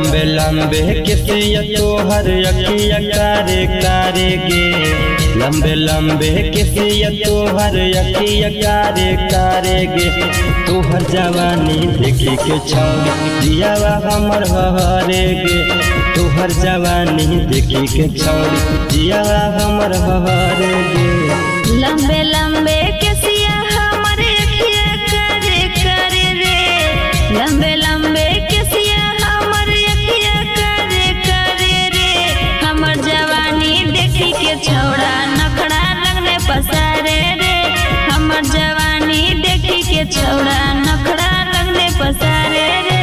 लंबे लंबे किसिया तोहर अखिया कारे कारे गे, लंबे लंबे किसिया तोहर अखिया कारे कारे गे। तोहर जवानी देखी के छौड़ी जियावा हमर हरे गे, तोहर जवानी देखी के छौड़ी जियावा हमर हरे गे। लंबे लंबे किसिया हमर अखिया कारे कारे रे, लंबे लंबे किसिया हमर अखिया कारे कारे रे। हमर जवानी देखी के छौड़ा नखड़ा लगने पसारे रे, हमर जवानी देखी के छौड़ा नखड़ा लगने पसारे रे।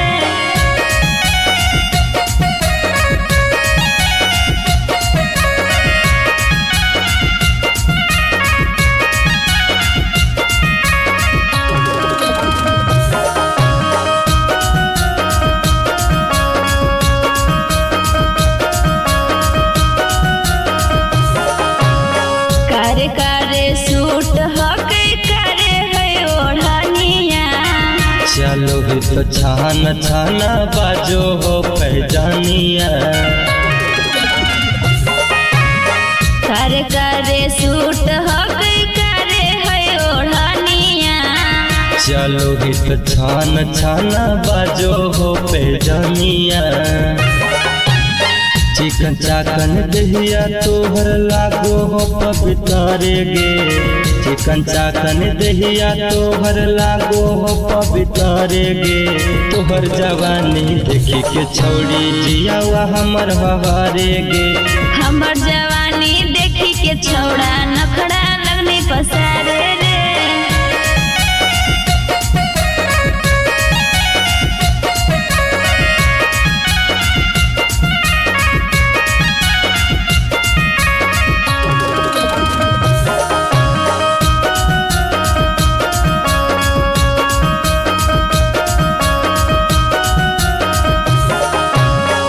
कारे कारे सूट हके कारे है ओढ़निया, चलो भी तो छाना छाना बाजो हो पहचानिया। कारे कारे सूट हके कारे है ओढ़निया, चलो भी तो छाना छाना बाजो हो पहचानिया। चिकन चाकन दहिया तोहर लागो हो पवित्र गे, चिकन चाकन दहिया तोहर लागो हो पवित्र गे। तोहर जवानी देखी के छौड़ी जियावा हमर हरे गे, हमर जवानी देखी के छौड़ा नखड़ा लगने पसारे रे।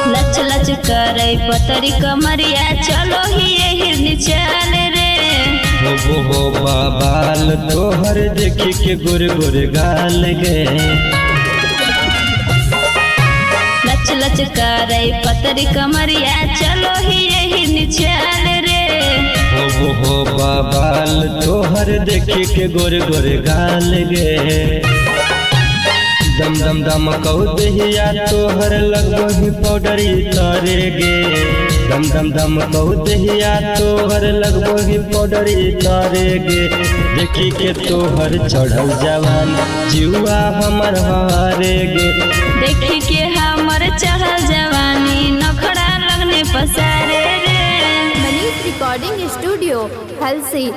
लच लच करे पतरी कमरिया चलो ही हिरनी चल रे, हो बाल तोहर देखी के गुर गुर गाल गे। लच लच करे पतरी कमरिया चलो ही हिरनी चल रे। हो बाल तोहर देखी के गुर गुर गाल गे। दम दम दम कौ दहिया तोहर लगो ही पाउडरी तारे गे, दम दम दम कौ दहिया तोहर लगो ही पाउडरी तारे गे। देखी के तोहर चढ़ल जवान जिउआ हमर हरे गे, देखी के हमर चढ़ल जवानी नखड़ा लगने पसारे रे। Manish recording studio Halsi.